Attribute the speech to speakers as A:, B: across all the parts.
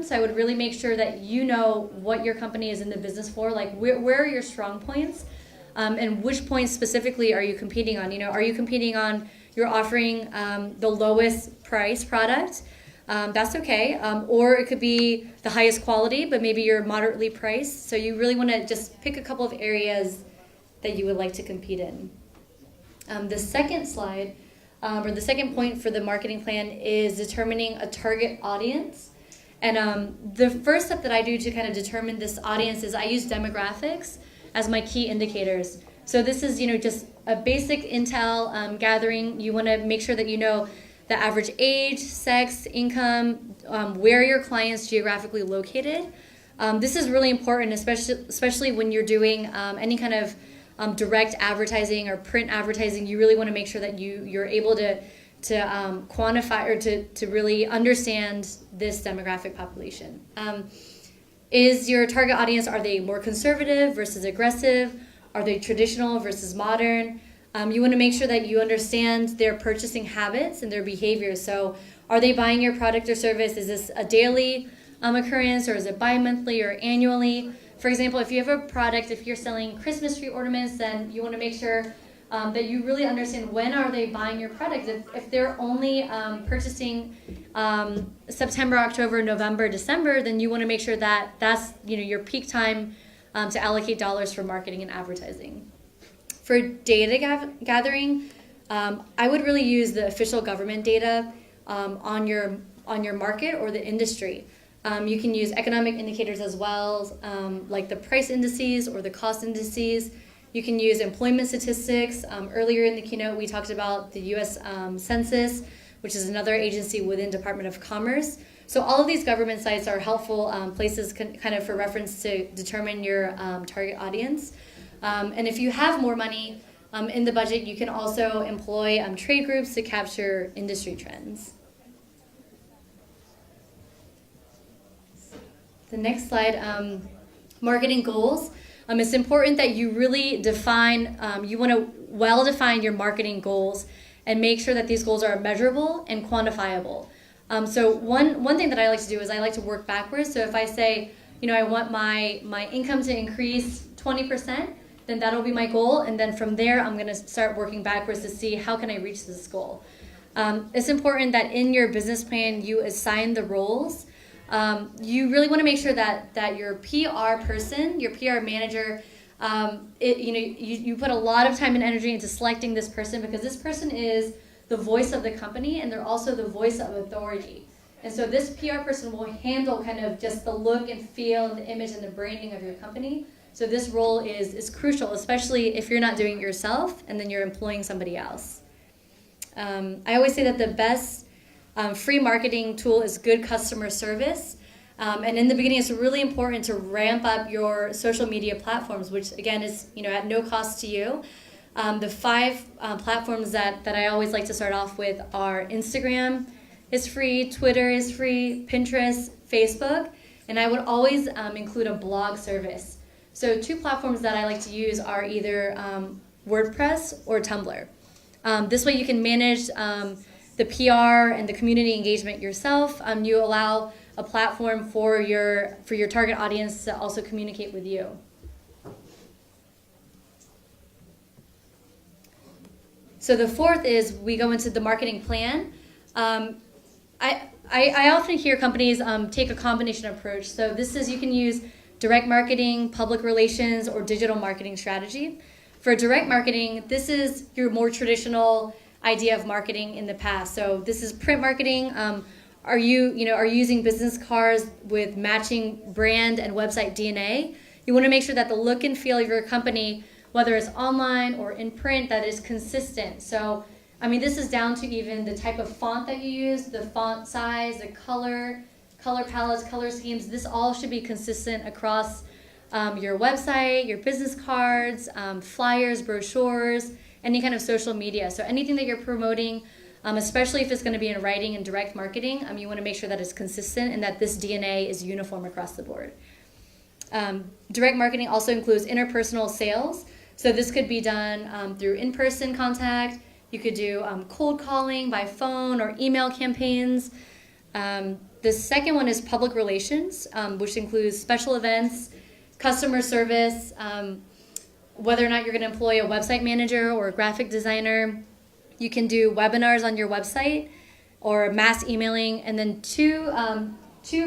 A: So I would really make sure that you know what your company is in the business for, like where are your strong points, and which points specifically are you competing on? Are you competing on, you're offering the lowest price product? That's okay. Or it could be the highest quality, but maybe you're moderately priced. So you really want to just pick a couple of areas that you would like to compete in. The second slide, or the second point for the marketing plan, is determining a target audience. And the first step that I do to kind of determine this audience is I use demographics as my key indicators. So this is, just a basic intel gathering. You want to make sure that you know the average age, sex, income, where your client's geographically located. This is really important, especially when you're doing any kind of direct advertising or print advertising. You really want to make sure that you're able to quantify or to really understand this demographic population. Is your target audience, are they more conservative versus aggressive? Are they traditional versus modern? You want to make sure that you understand their purchasing habits and their behaviors. So are they buying your product or service? Is this a daily occurrence, or is it bi-monthly or annually? For example, if you have a product, if you're selling Christmas tree ornaments, then you want to make sure that you really understand when are they buying your product. If they're only purchasing September, October, November, December, then you want to make sure that that's your peak time to allocate dollars for marketing and advertising. For data gathering, I would really use the official government data on your market or the industry. You can use economic indicators as well, like the price indices or the cost indices. You can use employment statistics. Earlier in the keynote, we talked about the U.S. Census, which is another agency within Department of Commerce. So all of these government sites are helpful places kind of for reference to determine your target audience. And if you have more money in the budget, you can also employ trade groups to capture industry trends. The next slide, marketing goals. It's important that you really define, you want to well define your marketing goals and make sure that these goals are measurable and quantifiable. So one thing that I like to do is I like to work backwards. So if I say, I want my income to increase 20%, then that'll be my goal. And then from there, I'm going to start working backwards to see how can I reach this goal. It's important that in your business plan, you assign the roles. You really want to make sure that your PR person, your PR manager, you put a lot of time and energy into selecting this person, because this person is the voice of the company and they're also the voice of authority. And so this PR person will handle kind of just the look and feel and the image and the branding of your company. So this role is crucial, especially if you're not doing it yourself and then you're employing somebody else. I always say that the best free marketing tool is good customer service. And in the beginning, it's really important to ramp up your social media platforms, which again is at no cost to you. The 5 platforms that I always like to start off with are Instagram is free, Twitter is free, Pinterest, Facebook, and I would always include a blog service. So 2 platforms that I like to use are either WordPress or Tumblr. This way you can manage the PR and the community engagement yourself. You allow a platform for your target audience to also communicate with you. So the fourth is we go into the marketing plan. I often hear companies take a combination approach. So this is, you can use direct marketing, public relations, or digital marketing strategy. For direct marketing, this is your more traditional idea of marketing in the past. So this is print marketing. Are you using business cards with matching brand and website DNA? You want to make sure that the look and feel of your company, whether it's online or in print, that is consistent. So, this is down to even the type of font that you use, the font size, the color palettes, color schemes. This all should be consistent across your website, your business cards, flyers, brochures, any kind of social media. So anything that you're promoting, especially if it's going to be in writing and direct marketing, you want to make sure that it's consistent and that this DNA is uniform across the board. Direct marketing also includes interpersonal sales. So this could be done through in-person contact, You could do cold calling by phone or email campaigns. The second one is public relations, which includes special events, customer service, whether or not you're going to employ a website manager or a graphic designer. You can do webinars on your website or mass emailing. And then two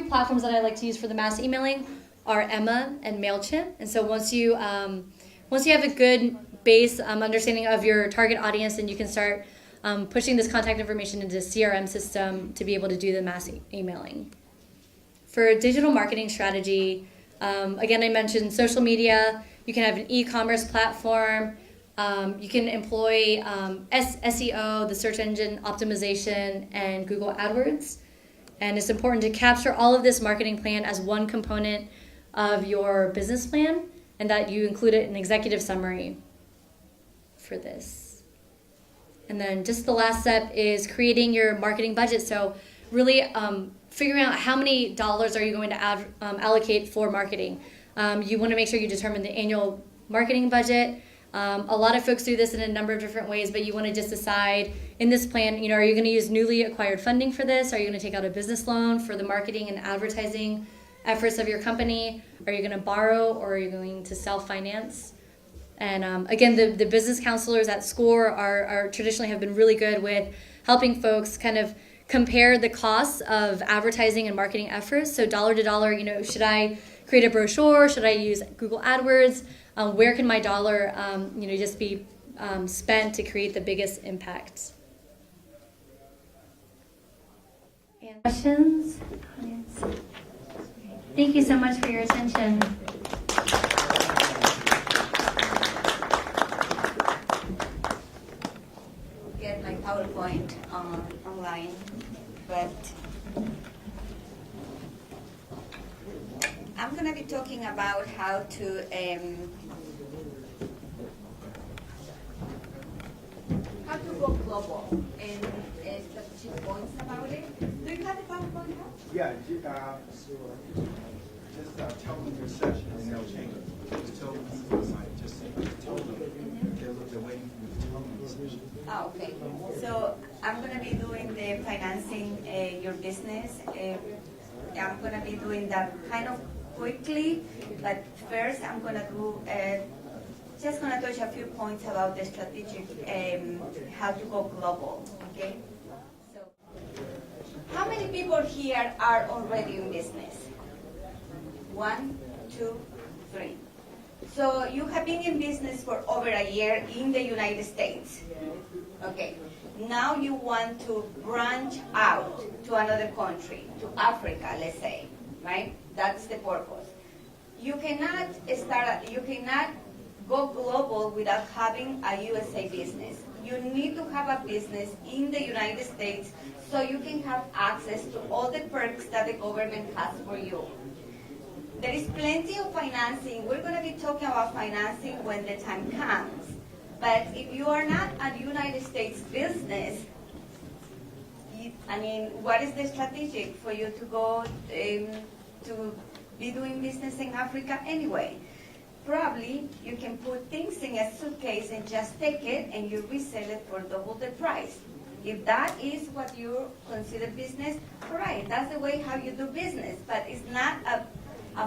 A: platforms that I like to use for the mass emailing are Emma and MailChimp. And so once you have a good base understanding of your target audience, then you can start pushing this contact information into a CRM system to be able to do the mass emailing. For digital marketing strategy, again, I mentioned social media. You can have an e-commerce platform. You can employ SEO, the search engine optimization, and Google AdWords. And it's important to capture all of this marketing plan as one component of your business plan, and that you include it in executive summary for this. And then just the last step is creating your marketing budget. So really figuring out how many dollars are you going to allocate for marketing. You want to make sure you determine the annual marketing budget. A lot of folks do this in a number of different ways, but you want to just decide in this plan, are you going to use newly acquired funding for this? Are you going to take out a business loan for the marketing and advertising efforts of your company? Are you going to borrow, or are you going to self-finance? And again, the business counselors at SCORE are traditionally have been really good with helping folks kind of compare the costs of advertising and marketing efforts. So dollar to dollar, should I create a brochure? Should I use Google AdWords? Where can my dollar, just be spent to create the biggest impact? And questions? Thank you so much for your attention.
B: Get my PowerPoint online, but I'm going to be talking about how to go global and strategic points about it. Do you have the PowerPoint?
C: Yeah, so just tell them your session and they'll change it. Just tell them just tell them they're waiting for you to tell them the session.
B: Oh, okay. So I'm going to be doing the financing your business. I'm going to be doing that kind of quickly, but first I'm going to do just going to touch a few points about the strategic how to go global. Okay. So, how many people here are already in business? 1, 2, 3. So you have been in business for over a year in the United States. Okay. Now you want to branch out to another country, to Africa, let's say, right? That's the purpose. You cannot go global without having a USA business. You need to have a business in the United States so you can have access to all the perks that the government has for you. There is plenty of financing. We're going to be talking about financing when the time comes. But if you are not a United States business, what is the strategic for you to go to be doing business in Africa anyway? Probably you can put things in a suitcase and just take it and you resell it for double the price. If that is what you consider business, all right, that's the way how you do business. But it's not a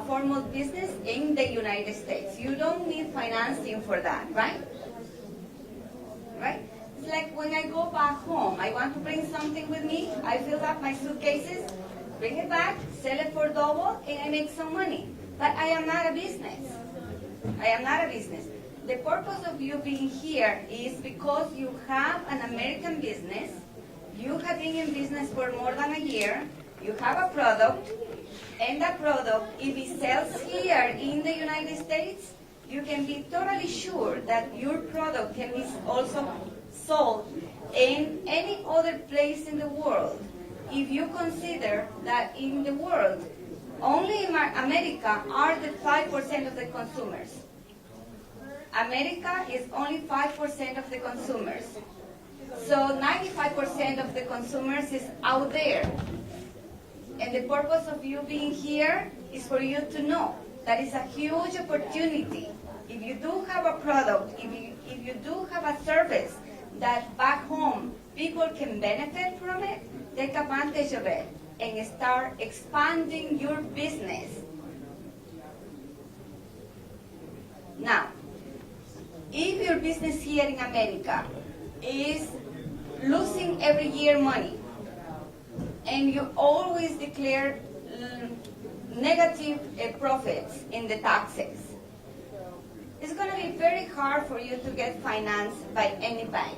B: formal business in the United States. You don't need financing for that, right? Right? It's like when I go back home, I want to bring something with me, I fill up my suitcases, bring it back, sell it for double, and I make some money. But I am not a business. I am not a business. The purpose of you being here is because you have an American business, you have been in business for more than a year, you have a product, and that product, if it sells here in the United States, you can be totally sure that your product can be also sold in any other place in the world. If you consider that in the world, only in America are the 5% of the consumers. America is only 5% of the consumers. So 95% of the consumers is out there. And the purpose of you being here is for you to know that is a huge opportunity. If you do have a product, if you do have a service that back can benefit from it, take advantage of it and start expanding your business. Now, if your business here in America is losing every year money, and you always declare negative profits in the taxes, it's going to be very hard for you to get financed by any bank.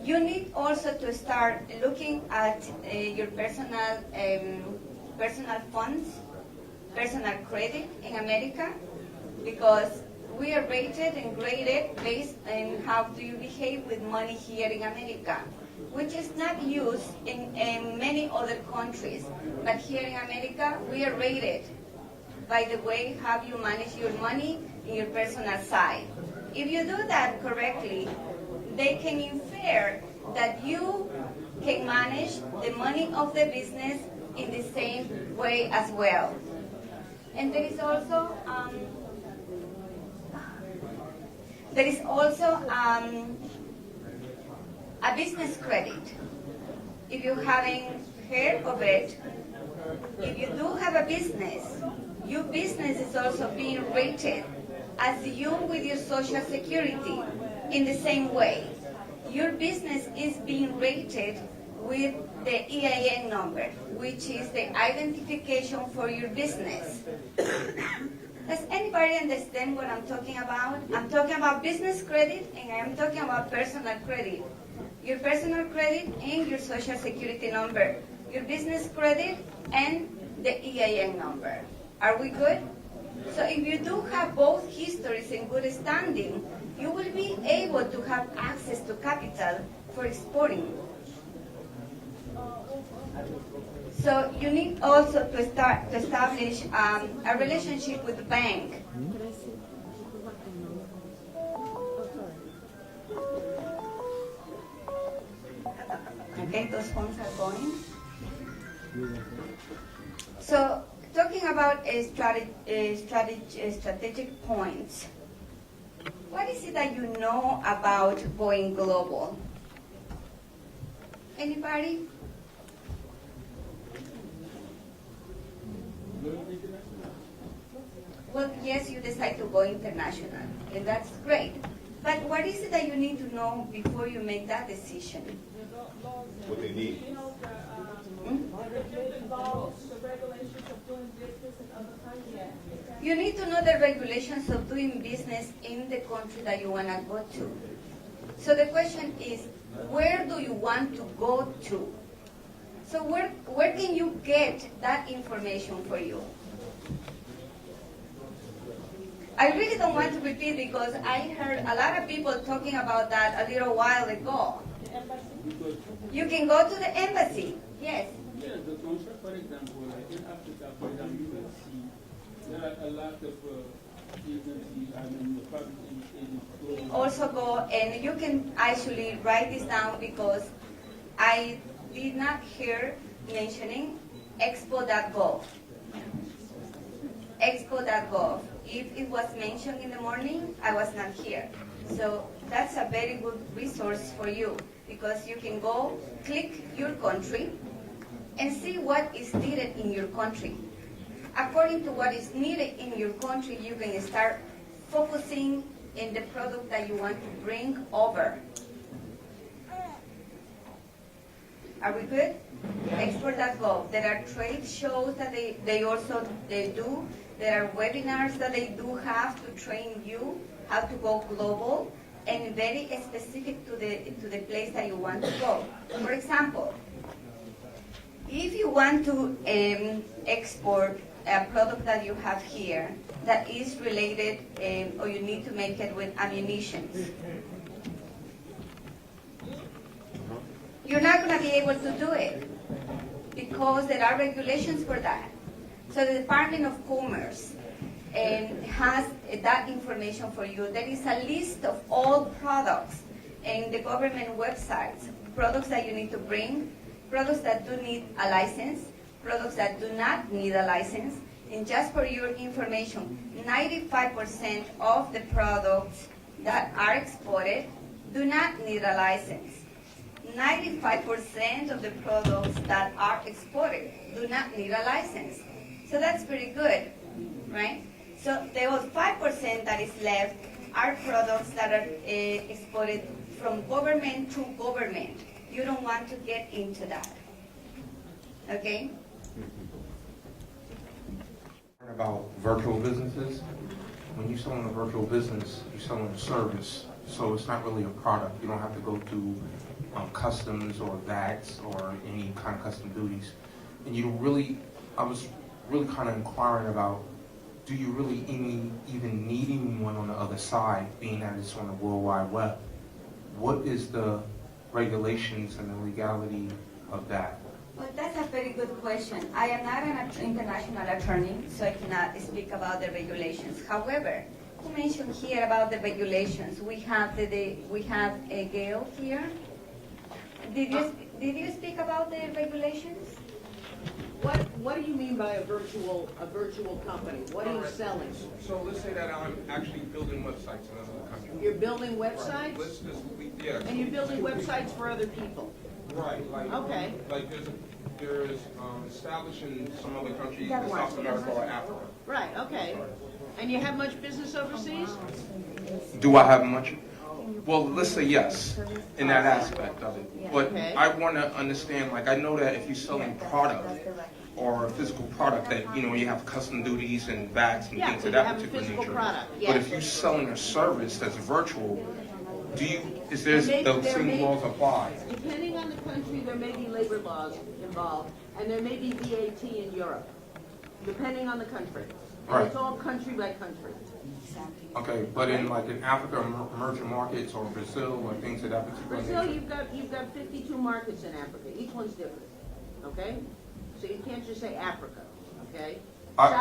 B: You need also to start looking at your personal funds, personal credit in America, because we are rated and graded based on how do you behave with money here in America, which is not used in many other countries. But here in America, we are rated by the way how you manage your money in your personal side. If you do that correctly, they can infer that you can manage the money of the business in the same way as well. And there is also a business credit. If you haven't heard of it, if you do have a business, your business is also being rated as you with your Social Security in the same way. Your business is being rated with the EIN number, which is the identification for your business. Does anybody understand what I'm talking about? I'm talking about business credit and I'm talking about personal credit. Your personal credit and your Social Security number. Your business credit and the EIN number. Are we good? So if you do have both histories in good standing, you will be able to have access to capital for exporting. So you need also to start to establish a relationship with the bank. Okay, those phones are going. So talking about strategic points, what is it that you know about going global? Anybody? Well, yes, you decide to go international, and that's great. But what is it that you need to know before you make that decision?
D: What they need.
B: You need to know the regulations of doing business in the country that you want to go to. So the question is, where do you want to go to? So where can you get that information for you? I really don't want to repeat because I heard a lot of people talking about that a little while ago. You can go to the embassy, yes.
E: Yes, the contract, for example, like in Africa, for example, you can see there are a lot of agencies, I mean, the public agencies.
B: Also go, and you can actually write this down because I did not hear mentioning expo.gov. Expo.gov. If it was mentioned in the morning, I was not here. So that's a very good resource for you because you can go, click your country, and see what is needed in your country. According to what is needed in your country, you can start focusing in the product that you want to bring over. Are we good? Export.gov. There are trade shows that they do. There are webinars that they do have to train you how to go global and very specific to the place that you want to go. For example, if you want to export a product that you have here that is related or you need to make it with ammunition, you're not going to be able to do it because there are regulations for that. So the Department of Commerce has that information for you. There is a list of all products in the government websites, products that you need to bring, products that do need a license, products that do not need a license. And just for your information, 95% of the products that are exported do not need a license. 95% of the products that are exported do not need a license. So that's pretty good, right? So there was 5% that is left are products that are exported from government to government. You don't want to get into that, okay?
F: About virtual businesses. When you sell in a virtual business, you're selling a service, so it's not really a product. You don't have to go through customs or VATs or any kind of custom duties. And I was really kind of inquiring about, do you really even need anyone on the other side, being that it's on the World Wide Web? What is the regulations and the legality of that?
B: Well, that's a very good question. I am not an international attorney, so I cannot speak about the regulations. However, you mentioned here about the regulations. We have a Gail here. Did you speak about the regulations?
G: What do you mean by a virtual company? What are you selling?
F: So let's say that I'm actually building websites in another country.
G: You're building websites?
F: Yeah.
G: And you're building websites for other people?
F: Right, like,
G: Okay.
F: like there's established in some other countries in South America or Africa.
G: Right, okay. And you have much business overseas?
F: Do I have much? Well, let's say yes, in that aspect of it. But
G: Okay.
F: I want to understand, like, I know that if you're selling product or a physical product, that, you know, you have custom duties and VATs and
G: Yeah,
F: things
G: so
F: of
G: you
F: that
G: have a
F: particular
G: physical
F: nature.
G: product,
F: But
G: yes.
F: if you're selling a service that's virtual, is there
G: There may-
F: those
G: there
F: same
G: may-
F: laws apply?
G: Depending on the country, there may be labor laws involved, and there may be VAT in Europe, depending on the country. And
F: Right.
G: it's all country by country.
F: Okay, but in like in Africa, emerging markets, or Brazil, or things of that particular
G: Brazil,
F: nature?
G: you've got 52 markets in Africa. Each one's different, okay? So you can't just say Africa, okay?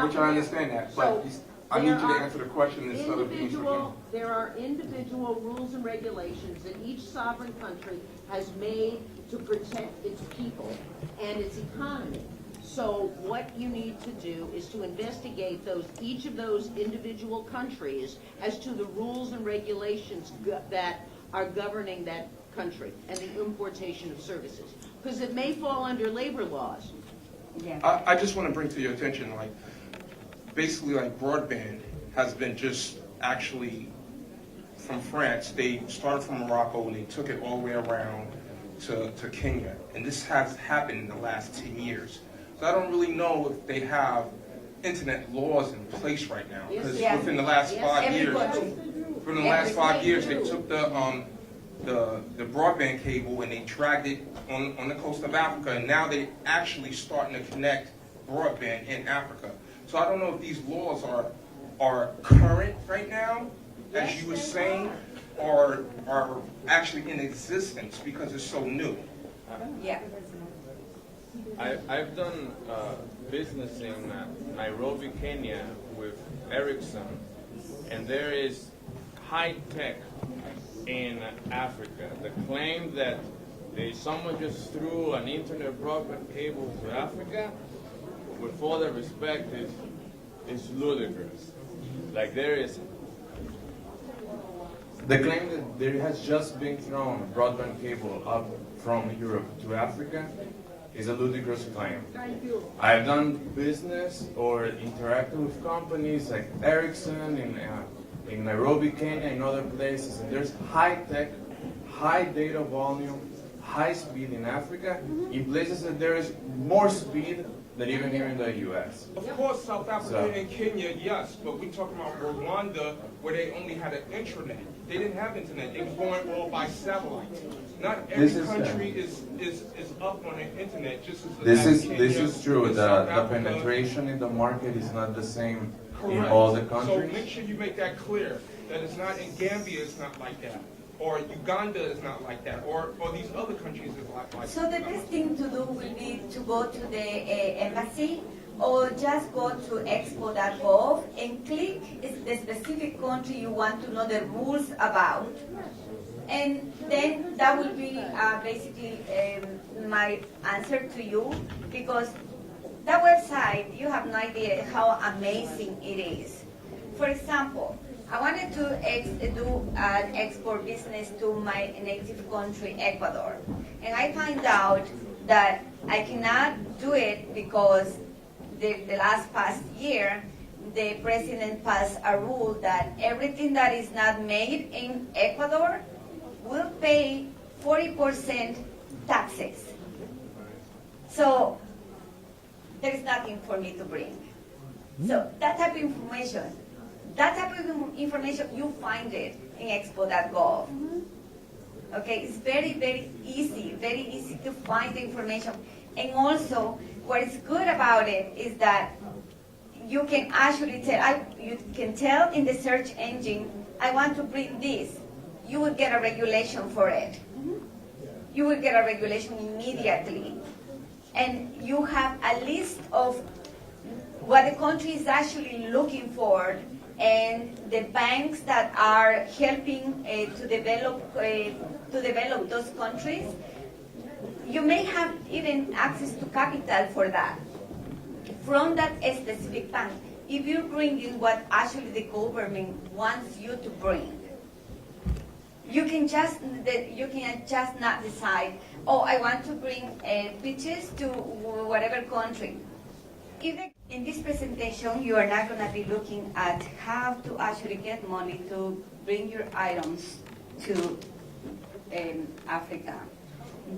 F: Which I understand that, but
G: So
F: I need you
G: there
F: to
G: are
F: answer the question instead of being so.
G: There are individual rules and regulations that each sovereign country has made to protect its people and its economy. So what you need to do is to investigate each of those individual countries as to the rules and regulations that are governing that country and the importation of services. Because it may fall under labor laws.
F: I just want to bring to your attention, like, basically, like, broadband has been just actually from France. They started from Morocco and they took it all the way around to Kenya. And this has happened in the last 10 years. So I don't really know if they have internet laws in place right now. Because
B: Yes.
F: within the last
G: Yes.
F: 5
B: Every
F: years,
B: country.
F: from the last 5 years, they took the broadband cable and they dragged it on the coast of Africa, and now they're actually starting to connect broadband in Africa. So I don't know if these laws are current right now, as you were saying, or are actually in existence because it's so new.
B: Yeah.
H: I've done business in Nairobi, Kenya with Ericsson, and there is high tech in Africa. The claim that someone just threw an internet broadband cable to Africa, with all the respect, is ludicrous. Like the claim that there has just been thrown a broadband cable up from Europe to Africa is a ludicrous claim. I've done business or interacted with companies like Ericsson in Nairobi, Kenya, and other places, and there's high tech, high data volume, high speed in Africa, in places that there is more speed than even here in the U.S.
F: Of course, South Africa and Kenya, yes, but we're talking about Rwanda, where they only had an intranet. They didn't have internet. They were going all by satellite. Not every country is up on the internet, just as Kenya,
H: This is true.
F: and
H: The
F: South Africa.
H: penetration in the market is not the same in
F: Correct.
H: all the
F: So
H: countries.
F: make sure you make that clear, that it's not in Gambia, it's not like that. Or Uganda is not like that. Or these other countries is like that.
B: So the best thing to do will be to go to the embassy or just go to expo.gov and click the specific country you want to know the rules about. And then that will be basically my answer to you, because that website, you have no idea how amazing it is. For example, I wanted to do an export business to my native country, Ecuador. And I find out that I cannot do it because the past year, the president passed a rule that everything that is not made in Ecuador will pay 40% taxes. So there is nothing for me to bring. So that type of information, you find it in expo.gov. Okay, it's very, very easy to find the information. And also, what is good about it is that you can actually you can tell in the search engine, I want to bring this. You will get a regulation for it. You will get a regulation immediately. And you have a list of what the country is actually looking for, and the banks that are helping to develop those countries. You may have even access to capital for that from that specific bank. If you bring in what actually the government wants you to bring, you can just not decide, oh, I want to bring peaches to whatever country. In this presentation, you are not going to be looking at how to actually get money to bring your items to Africa.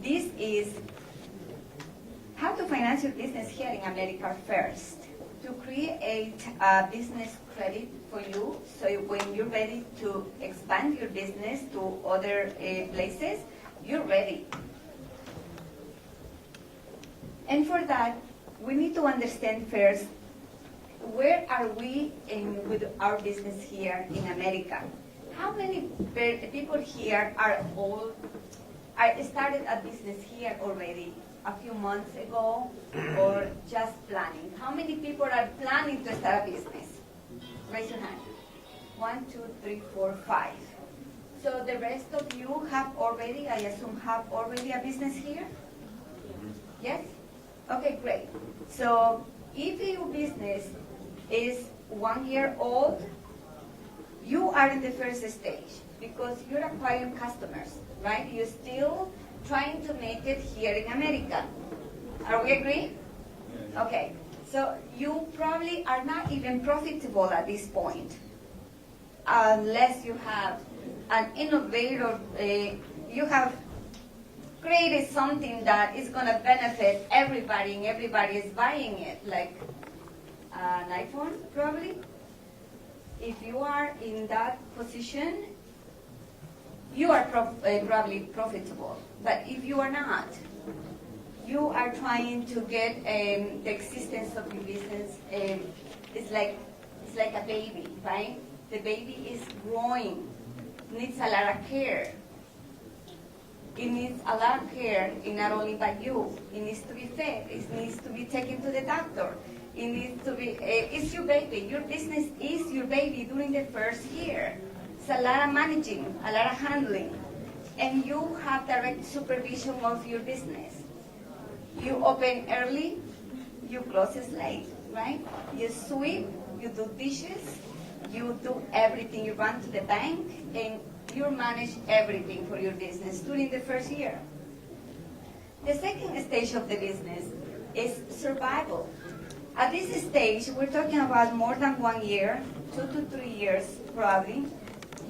B: This is how to finance your business here in America first. To create a business credit for you, so when you're ready to expand your business to other places, you're ready. And for that, we need to understand first, where are we with our business here in America? How many people here started a business here already a few months ago, or just planning? How many people are planning to start a business? Raise your hand. 1, 2, 3, 4, 5. So the rest of you have already, I assume, have already a business here? Yes? Okay, great. So if your business is 1 year old, you are in the first stage because you're acquiring customers, right? You're still trying to make it here in America. Are we agreed? Okay. So you probably are not even profitable at this point unless you have an innovator, you have created something that is going to benefit everybody and everybody is buying it, like an iPhone probably. If you are in that position, you are probably profitable. But if you are not, you are trying to get the existence of your business. It's like a baby, right? The baby is growing, needs a lot of care. It needs a lot of care, not only by you. It needs to be fed. It needs to be taken to the doctor. It needs to be, it's your baby. Your business is your baby during the first year. It's a lot of managing, a lot of handling. And you have direct supervision of your business. You open early, you close late, right? You sweep, you do dishes, you do everything. You run to the bank, and you manage everything for your business during the first year. The second stage of the business is survival. At this stage, we're talking about more than 1 year, 2 to 3 years probably.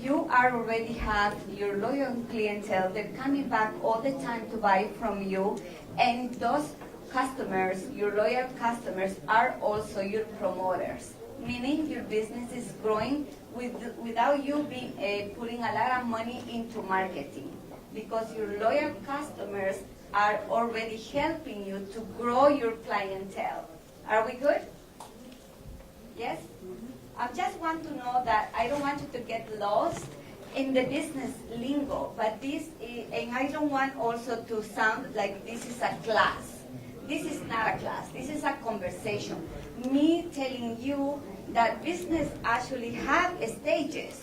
B: You already have your loyal clientele. They're coming back all the time to buy from you. And those customers, your loyal customers, are also your promoters, meaning your business is growing without you putting a lot of money into marketing, because your loyal customers are already helping you to grow your clientele. Are we good? Yes? I just want to know that I don't want you to get lost in the business lingo, but and I don't want also to sound like this is a class. This is not a class. This is a conversation. Me telling you that business actually have stages.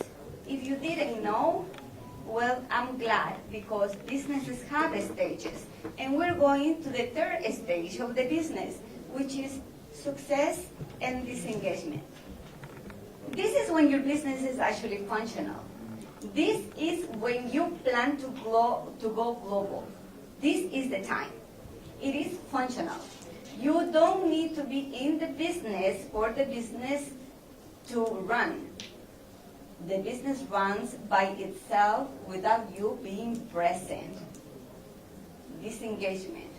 B: If you didn't know, well, I'm glad, because businesses have stages. And we're going to the third stage of the business, which is success and disengagement. This is when your business is actually functional. This is when you plan to go global. This is the time. It is functional. You don't need to be in the business for the business to run. The business runs by itself without you being present. Disengagement.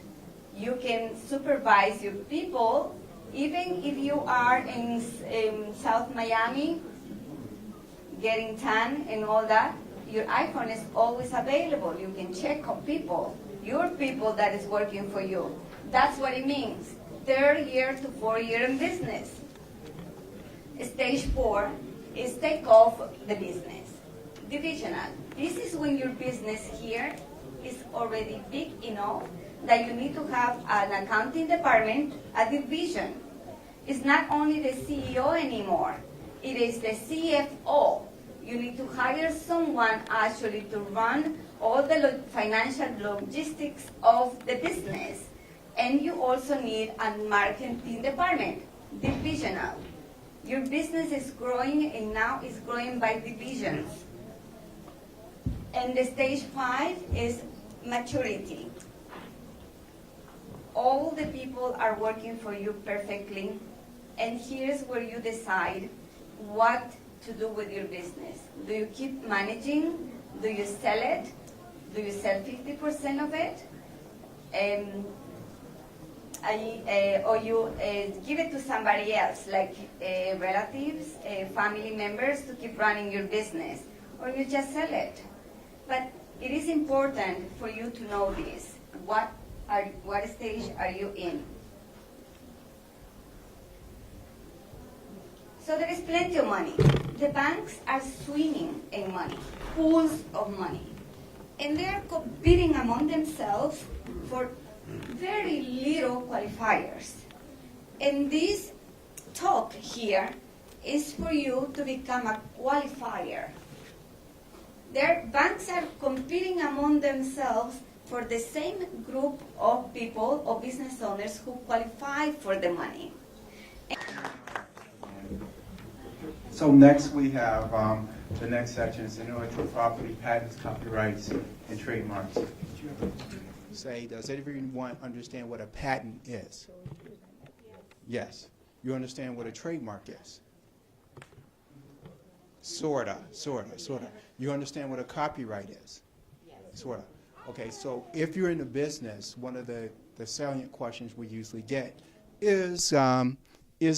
B: You can supervise your people even if you are in South Miami getting tan and all that. Your iPhone is always available. You can check on people, your people that is working for you. That's what it means. 3rd year to 4th year in business. Stage 4 is take off the business. Divisional. This is when your business here is already big enough that you need to have an accounting department, a division. It's not only the CEO anymore. It is the CFO. You need to hire someone actually to run all the financial logistics of the business. And you also need a marketing department, divisional. Your business is growing and now is growing by divisions. And the stage 5 is maturity. All the people are working for you perfectly, and here's where you decide what to do with your business. Do you keep managing? Do you sell it? Do you sell 50% of it? Or you give it to somebody else, like relatives, family members, to keep running your business, or you just sell it. But it is important for you to know this. What stage are you in? So there is plenty of money. The banks are swimming in money, pools of money. And they're competing among themselves for very little qualifiers. And this talk here is for you to become a qualifier. Their banks are competing among themselves for the same group of people or business owners who qualify for the money.
C: So next we have the next section is intellectual property, patents, copyrights, and trademarks. Say, does everyone understand what a patent is? Yes. You understand what a trademark is? Sorta. You understand what a copyright is? Sorta. Okay, so if you're in the business, one of the salient questions we usually get is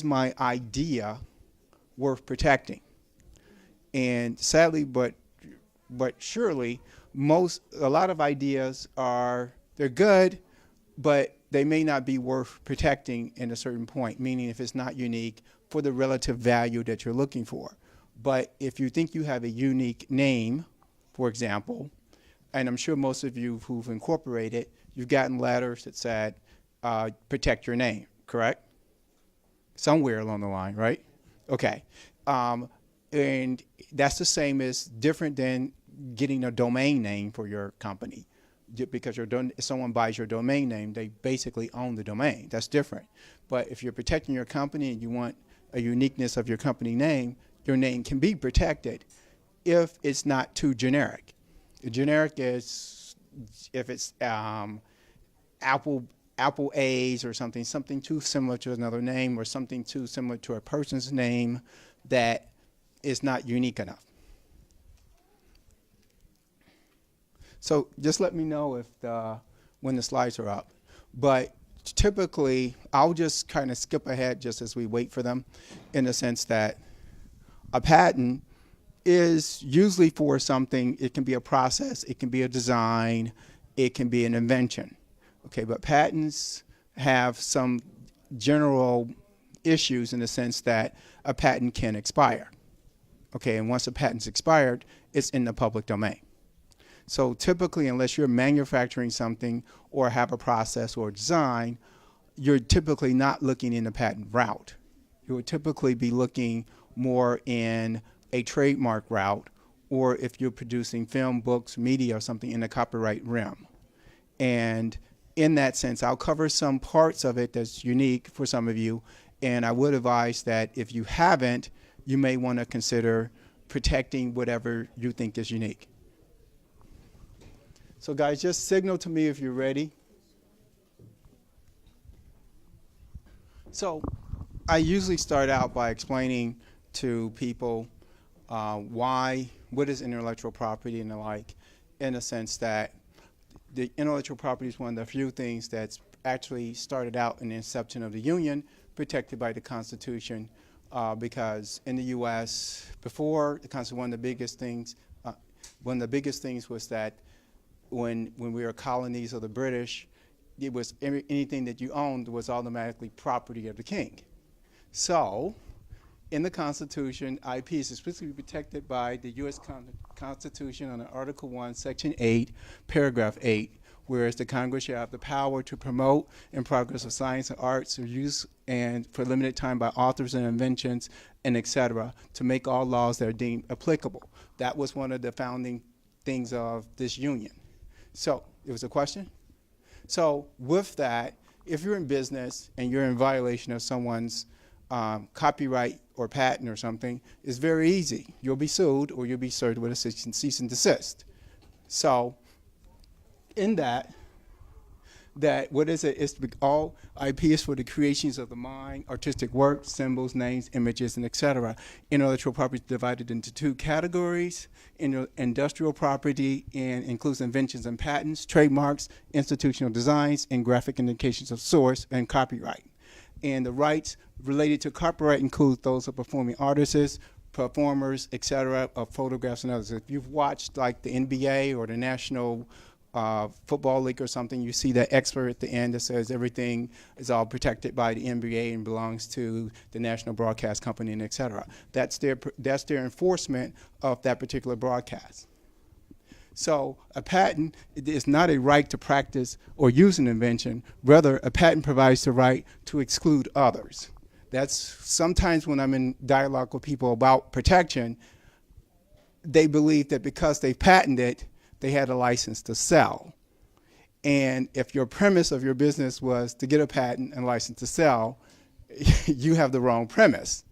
C: my idea worth protecting? And sadly, but surely, a lot of ideas they're good, but they may not be worth protecting in a certain point, meaning if it's not unique for the relative value that you're looking for. But if you think you have a unique name, for example, and I'm sure most of you who've incorporated, you've gotten letters that said, protect your name, correct? Somewhere along the line, right? Okay. And that's the same as different than getting a domain name for your company. Because if someone buys your domain name, they basically own the domain. That's different. But if you're protecting your company and you want a uniqueness of your company name, your name can be protected if it's not too generic. Generic is if it's Apple A's or something too similar to another name, or something too similar to a person's name that is not unique enough. So just let me know if when the slides are up. But typically, I'll just kind of skip ahead just as we wait for them, in the sense that a patent is usually for something. It can be a process, it can be a design, it can be an invention. Okay, but patents have some general issues in the sense that a patent can expire. Okay, and once a patent's expired, it's in the public domain. So typically, unless you're manufacturing something or have a process or design, you're typically not looking in the patent route. You would typically be looking more in a trademark route, or if you're producing film, books, media, or something, in the copyright realm. And in that sense, I'll cover some parts of it that's unique for some of you, and I would advise that if you haven't, you may want to consider protecting whatever you think is unique. So guys, just signal to me if you're ready. So I usually start out by explaining to people what is intellectual property and the like, in the sense that the intellectual property is one of the few things that's actually started out in the inception of the Union, protected by the Constitution, because in the U.S. before the Constitution, one of the biggest things was that when we were colonies of the British, it was anything that you owned was automatically property of the king. So, in the Constitution, IP is explicitly protected by the U.S. Constitution under Article 1, Section 8, Paragraph 8, whereas the Congress shall have the power to promote and progress of science and arts or use and for limited time by authors and inventions and etc. to make all laws that are deemed applicable. That was one of the founding things of this union. So, it was a question? So with that, if you're in business and you're in violation of someone's copyright or patent or something, it's very easy. You'll be sued or you'll be served with a cease and desist. So in that what is it? It's all IP is for the creations of the mind, artistic works, symbols, names, images, and etc. Intellectual property is divided into two categories: industrial property, and includes inventions and patents, trademarks, institutional designs, and graphic indications of source, and copyright. And the rights related to copyright include those of performing artists, performers, etc., of photographs and others. If you've watched like the NBA or the National Football League or something, you see that expert at the end that says everything is all protected by the NBA and belongs to the national broadcast company and et cetera. That's their enforcement of that particular broadcast. So a patent is not a right to practice or use an invention. Rather, a patent provides the right to exclude others. That's sometimes when I'm in dialogue with people about protection, they believe that because they patented, they had a license to sell. And if your premise of your business was to get a patent and license to sell, you have the wrong premise.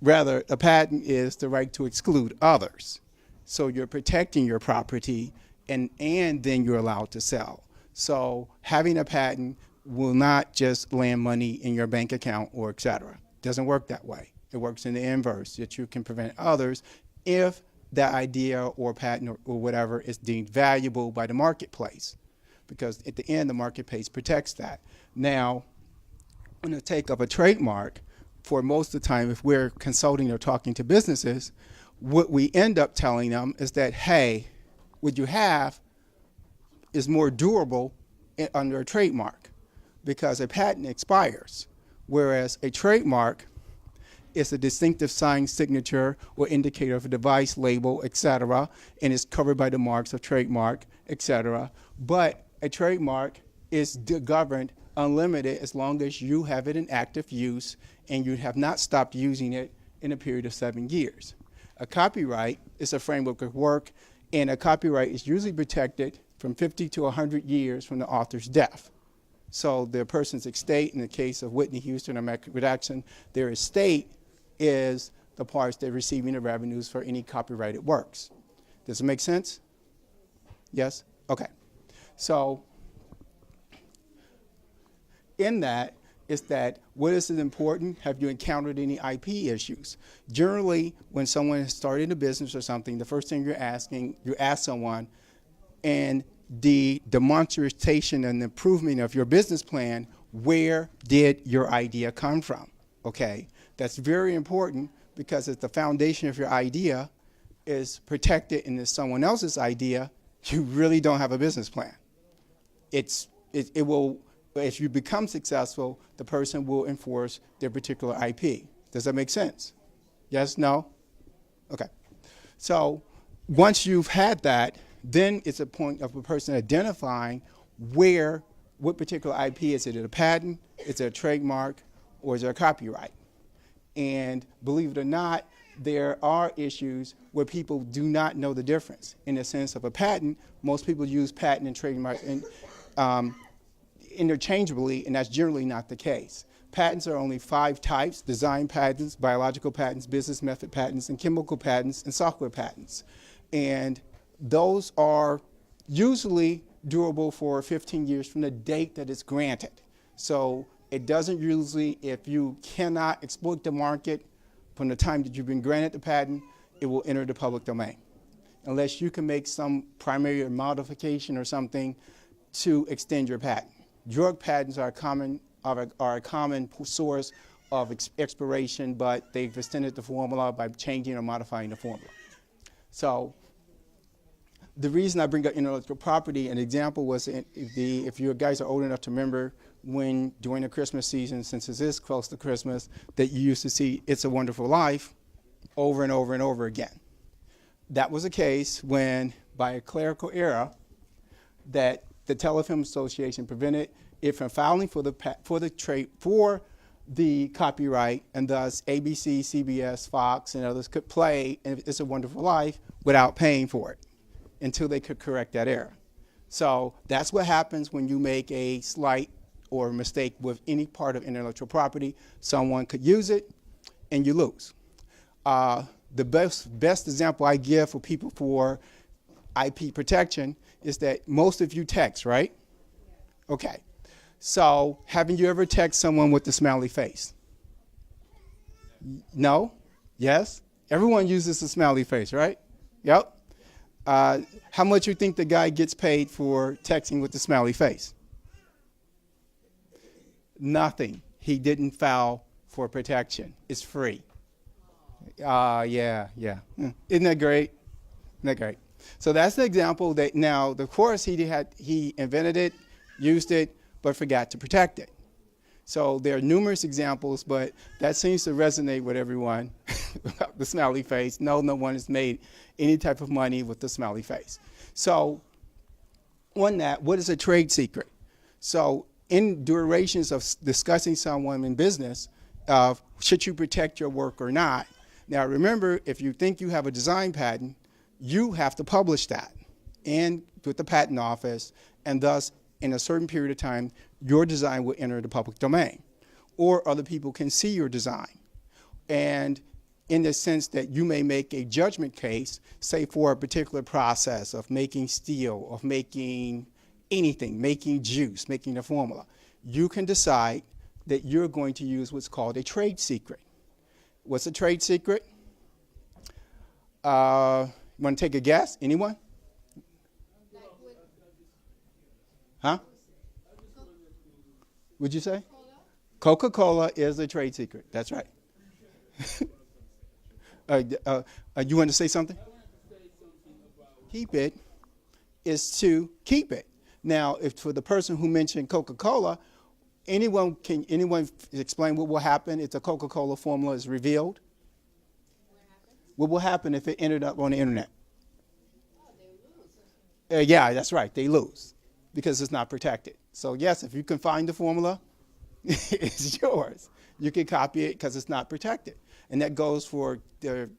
C: Rather, a patent is the right to exclude others. So you're protecting your property and then you're allowed to sell. So having a patent will not just land money in your bank account or et cetera. It doesn't work that way. It works in the inverse, that you can prevent others if that idea or patent or whatever is deemed valuable by the marketplace, because at the end the marketplace protects that. Now, in the take of a trademark, for most of the time if we're consulting or talking to businesses, what we end up telling them is that, hey, what you have is more durable under a trademark because a patent expires, whereas a trademark is a distinctive sign, signature, or indicator of a device, label, etc., and is covered by the marks of trademark, etc. But a trademark is governed unlimited as long as you have it in active use and you have not stopped using it in a period of 7 years. A copyright is a framework of work, and a copyright is usually protected from 50 to 100 years from the author's death. So the person's estate, in the case of Whitney Houston or Michael Jackson, their estate is the parts that are receiving the revenues for any copyrighted works. Does it make sense? Yes? Okay. So in that is that what is it important? Have you encountered any IP issues? Generally, when someone has started a business or something, the first thing you ask someone, and the demonstration and improvement of your business plan, where did your idea come from? Okay, that's very important because if the foundation of your idea is protected and it's someone else's idea, you really don't have a business plan. It will, if you become successful, the person will enforce their particular IP. Does that make sense? Yes, no? Okay. So once you've had that, then it's a point of a person identifying what particular IP is. Is it a patent, is it a trademark, or is it a copyright? And believe it or not, there are issues where people do not know the difference. In the sense of a patent, most people use patent and trademark interchangeably, and that's generally not the case. patents are only 5 types: design patents, biological patents, business method patents, and chemical patents, and software patents. And those are usually durable for 15 years from the date that it's granted. So it doesn't usually, if you cannot exploit the market from the time that you've been granted the patent, it will enter the public domain, unless you can make some primary modification or something to extend your patent. Drug patents are a common source of expiration, but they've extended the formula by changing or modifying the formula. So the reason I bring up intellectual property, an example was if you guys are old enough to remember when during the Christmas season, since it is close to Christmas, that you used to see It's a Wonderful Life over and over and over again. That was a case when, by a clerical error, that the Telefilm Association prevented it from filing for the copyright, and thus ABC, CBS, Fox, and others could play It's a Wonderful Life without paying for it until they could correct that error. So that's what happens when you make a slight or mistake with any part of intellectual property. Someone could use it, and you lose. The best example I give for people for IP protection is that most of you text, right? Okay. So haven't you ever text someone with the smiley face? No? Yes? Everyone uses the smiley face, right? Yep. How much you think the guy gets paid for texting with the smiley face? Nothing. He didn't file for protection. It's free. Yeah. Isn't that great? Isn't that great? So that's the example that now, of course, he invented it, used it, but forgot to protect it. So there are numerous examples, but that seems to resonate with everyone about the smiley face. No one has made any type of money with the smiley face. So on that, what is a trade secret? So in durations of discussing someone in business, of should you protect your work or not. Now remember, if you think you have a design patent, you have to publish that and with the patent office, and thus in a certain period of time, your design will enter the public domain, or other people can see your design. And in the sense that you may make a judgment case, say for a particular process of making steel, of making anything, making juice, making a formula, you can decide that you're going to use what's called a trade secret. What's a trade secret? Want to take a guess? Anyone? Huh? Would you say? Coca-Cola is a trade secret. That's right. You want to say something? Keep it is to keep it. Now, if for the person who mentioned Coca-Cola, anyone explain what will happen if the Coca-Cola formula is revealed? What will happen if it ended up on the internet? Yeah, that's right. They lose because it's not protected. So yes, if you can find the formula, it's yours. You can copy it because it's not protected. And that goes for the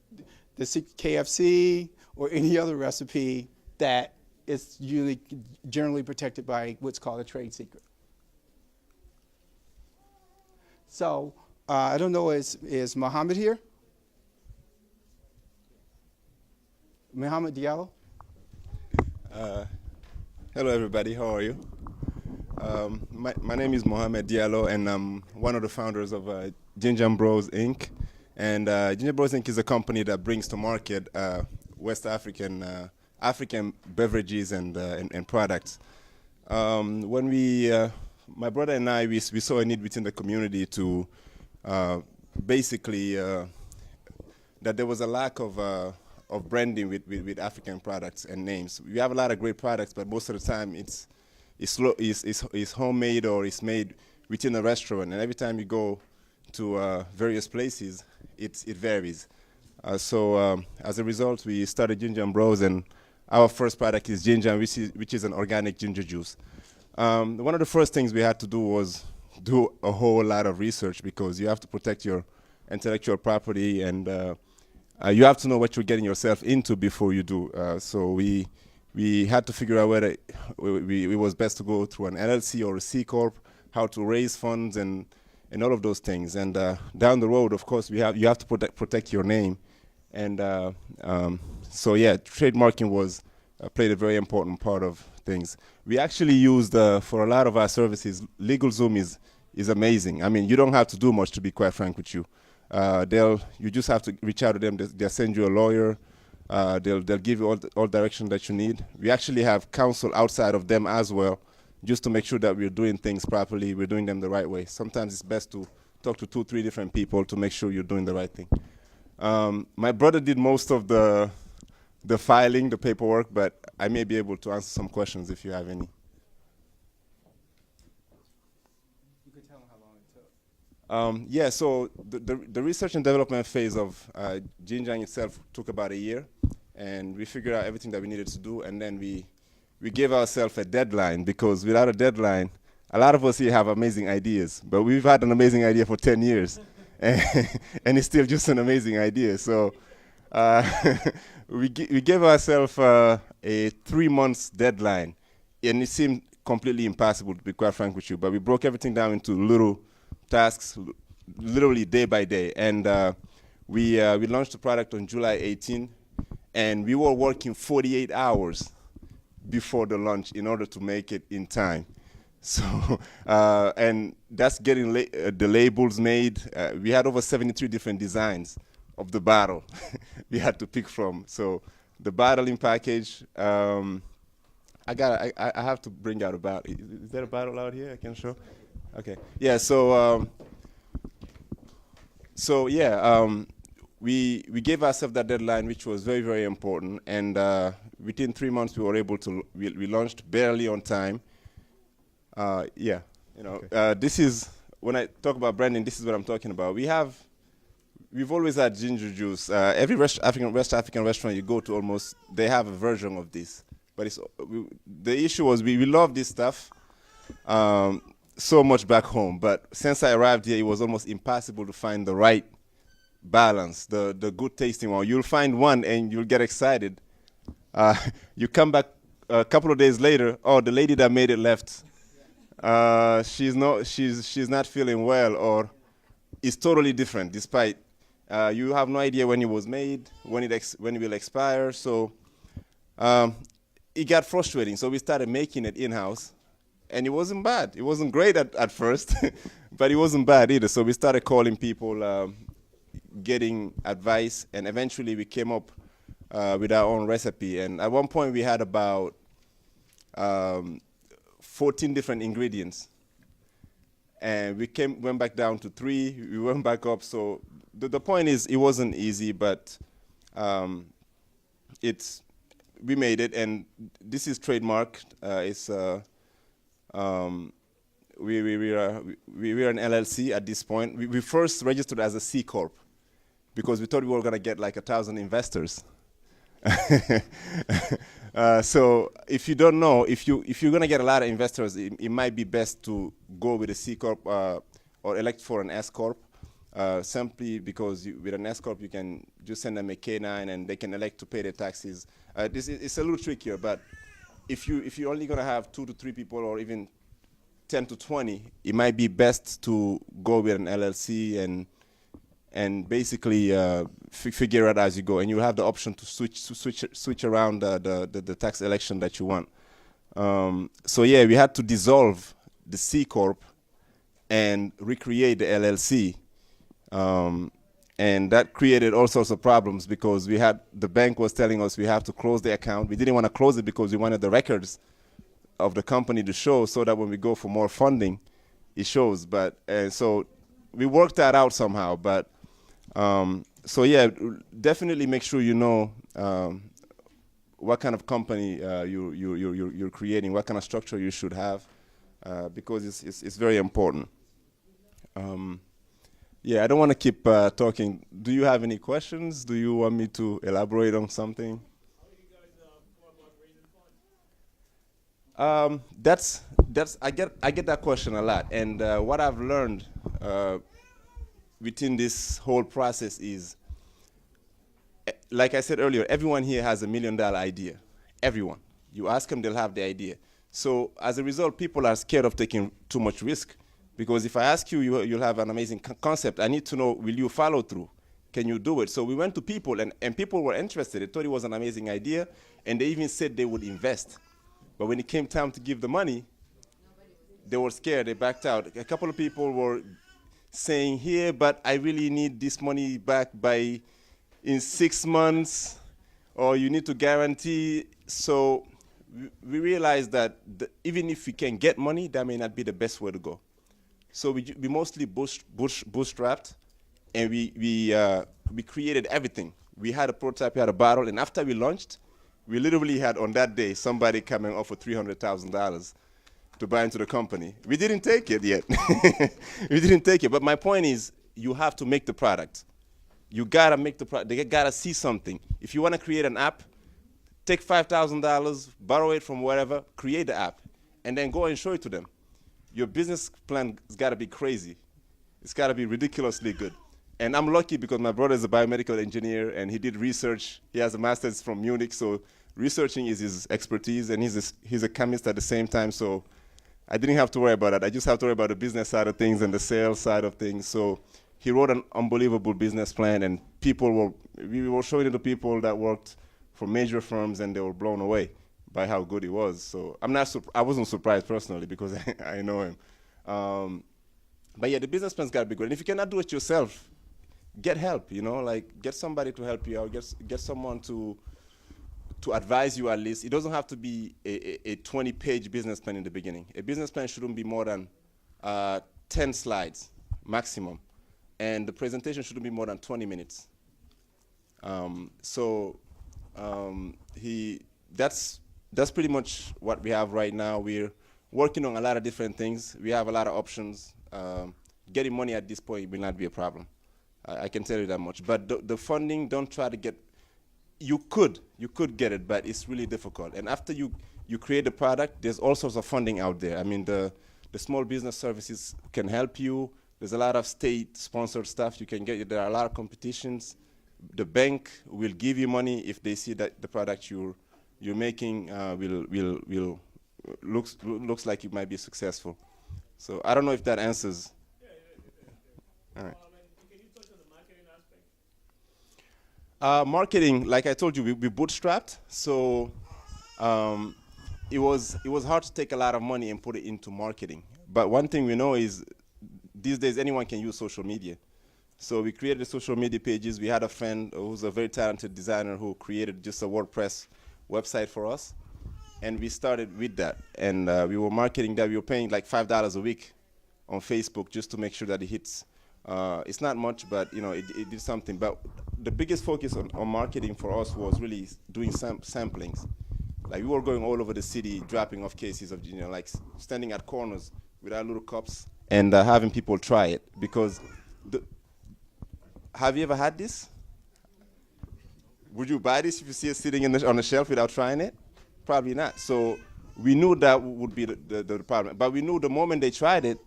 C: KFC or any other recipe that is generally protected by what's called a trade secret. So I don't know, is Mohammed here? Mohammed Diallo?
D: Hello, everybody. How are you? My name is Mohamed Diallo, and I'm one of the founders of Ginger Bros Inc. And Ginger Bros Inc. is a company that brings to market West African beverages and products. When my brother and I, we saw a need within the community to basically that there was a lack of branding with African products and names. We have a lot of great products, but most of the time it's homemade or it's made within a restaurant. And every time you go to various places, it varies. So as a result, we started Ginger Bros, and our first product is ginger, which is an organic ginger juice. One of the first things we had to do was do a whole lot of research, because you have to protect your intellectual property, and you have to know what you're getting yourself into before you do. So we had to figure out whether it was best to go through an LLC or a C Corp, how to raise funds, and and all of those things. And down the road, of course, you have to protect your name. And so yeah, trademarking was played a very important part of things. We actually used for a lot of our services, LegalZoom is amazing. I mean, you don't have to do much, to be quite frank with you. You just have to reach out to them. They'll send you a lawyer. They'll give you all direction that you need. We actually have counsel outside of them as well, just to make sure that we're doing things properly, we're doing them the right way. Sometimes it's best to talk to 2-3 different people to make sure you're doing the right thing. My brother did most of the filing, the paperwork, but I may be able to answer some questions if you have any.
C: You could tell them how long it took.
D: Yeah, so the research and development phase of Jinjang itself took about a year, and we figured out everything that we needed to do, and then we gave ourselves a deadline, because without a deadline, a lot of us here have amazing ideas, but we've had an amazing idea for 10 years, and it's still just an amazing idea. So we gave ourselves a 3 months deadline, and it seemed completely impossible, to be quite frank with you, but we broke everything down into little tasks, literally day by day. And we launched the product on July 18, and we were working 48 hours before the launch in order to make it in time. So, and that's getting the labels made. We had over 73 different designs of the bottle we had to pick from. So the bottling package, I have to bring out a bottle. Is there a bottle out here I can show? Okay. Yeah. So we gave ourselves that deadline, which was very, very important. And within 3 months, we were able to. We launched barely on time. Yeah. You know, this is when I talk about branding. This is what I'm talking about. We've always had ginger juice. Every West African restaurant you go to, almost they have a version of this. But the issue was we love this stuff. So much back home, but since I arrived here, it was almost impossible to find the right balance, the good tasting one. You'll find one and you'll get excited. You come back a couple of days later, oh, the lady that made it left. She's not feeling well, or it's totally different. Despite you have no idea when it was made, when it will expire. So it got frustrating. So we started making it in-house. And it wasn't bad. It wasn't great at first, but it wasn't bad either. So we started calling people, getting advice, and eventually we came up with our own recipe. And at one point we had about 14 different ingredients. And we went back down to 3. We went back up. So the point is, it wasn't easy, but we made it. And this is trademarked. We're an LLC at this point. We first registered as a C Corp because we thought we were going to get like 1,000 investors. So if you don't know, if you're going to get a lot of investors, it might be best to go with a C Corp or elect for an S Corp, simply because with an S Corp you can just send them a K-9 and they can elect to pay their taxes. It's a little trickier, but if you're only going to have 2 to 3 people or even 10 to 20, it might be best to go with an LLC and basically figure out as you go, and you have the option to switch around the tax election that you want. So yeah, we had to dissolve the C Corp and recreate the LLC. And that created all sorts of problems because the bank was telling us we have to close the account. We didn't want to close it because we wanted the records of the company to show so that when we go for more funding, it shows. But so we worked that out somehow. But so yeah, definitely make sure you know what kind of company you're creating, what kind of structure you should have, because it's very important. Yeah, I don't want to keep talking. Do you have any questions? Do you want me to elaborate on something?
E: How do you guys go about raising funds?
D: I get that question a lot, and what I've learned within this whole process is, like I said earlier, everyone here has $1 million idea. Everyone. You ask them, they'll have the idea. So as a result, people are scared of taking too much risk Because if I ask you, you'll have an amazing concept. I need to know, will you follow through? Can you do it? So we went to people, and people were interested. They thought it was an amazing idea, and they even said they would invest. But when it came time to give the money, they were scared. They backed out. A couple of people were saying, here, but I really need this money back in 6 months, or you need to guarantee. So we realized that even if we can get money, that may not be the best way to go. So we mostly bootstrapped, and we created everything. We had a prototype, we had a bottle, and after we launched, we literally had on that day somebody come and offer $300,000 to buy into the company. We didn't take it yet. We didn't take it. But my point is, you have to make the product. You gotta make the product. They gotta see something. If you want to create an app, take $5,000, borrow it from wherever, create the app, and then go and show it to them. Your business plan has got to be crazy. It's got to be ridiculously good. And I'm lucky because my brother is a biomedical engineer, and he did research. He has a master's from Munich, so researching is his expertise, and he's a chemist at the same time, so I didn't have to worry about that. I just have to worry about the business side of things and the sales side of things. So he wrote an unbelievable business plan, and we were showing it to people that worked for major firms, and they were blown away by how good he was. So I wasn't surprised personally because I know him. But yeah, the business plan's got to be good. And if you cannot do it yourself, get help. Like get somebody to help you out. Get someone to advise you at least. It doesn't have to be a 20-page business plan in the beginning. A business plan shouldn't be more than 10 slides maximum, and the presentation shouldn't be more than 20 minutes. That's pretty much what we have right now. We're working on a lot of different things. We have a lot of options. Getting money at this point will not be a problem. I can tell you that much. But the funding, don't try to get. You could get it, but it's really difficult. And after you create the product, there's all sorts of funding out there. I mean, the small business services can help you. There's a lot of state-sponsored stuff you can get. There are a lot of competitions. The bank will give you money if they see that the product you're making looks like it might be successful. So I don't know if that answers. All right.
E: Can you touch on the marketing aspect?
D: Marketing, like I told you, we bootstrapped. So it was hard to take a lot of money and put it into marketing. But one thing we know is these days anyone can use social media. So we created the social media pages. We had a friend who's a very talented designer who created just a WordPress website for us. And we started with that. And we were marketing that. We were paying like $5 a week on Facebook just to make sure that it hits. It's not much, but it did something. But the biggest focus on marketing for us was really doing samplings. Like we were going all over the city, dropping off cases of, like standing at corners with our little cups and having people try it. Because have you ever had this? Would you buy this if you see it sitting on the shelf without trying it? Probably not. So we knew that would be the problem. But we knew the moment they tried it,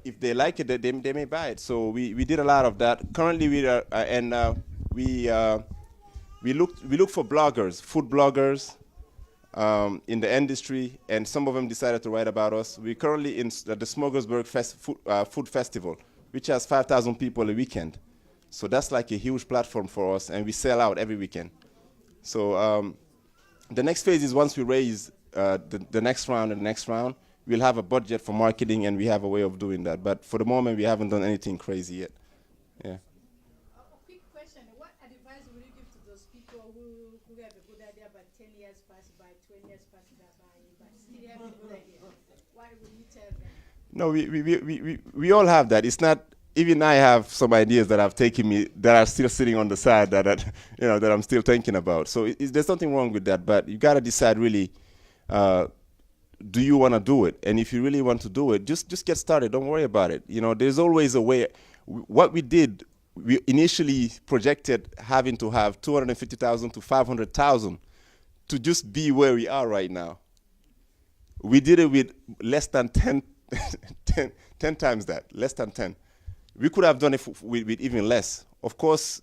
D: if they like it, they may buy it. So we did a lot of that. Currently, we look for bloggers, food bloggers in the industry, and some of them decided to write about us. We're currently in the Smorgasburg Food Festival, which has 5,000 people a weekend. So that's like a huge platform for us, and we sell out every weekend. So the next phase is once we raise the next round and the next round, we'll have a budget for marketing, and we have a way of doing that. But for the moment, we haven't done anything crazy yet. Yeah.
I: A quick question. What advice would you give to those people who have a good idea, but 10 years pass by, 20 years pass by, but still have a good idea? What would you tell them?
D: No, we all have that. It's not. Even I have some ideas that have taken me that are still sitting on the side that I'm still thinking about. So there's nothing wrong with that, but you gotta decide really. Do you want to do it? And if you really want to do it, just get started. Don't worry about it. There's always a way. What we did, we initially projected having to have 250,000 to 500,000 to just be where we are right now. We did it with less than 10 times that, less than 10. We could have done it with even less. Of course,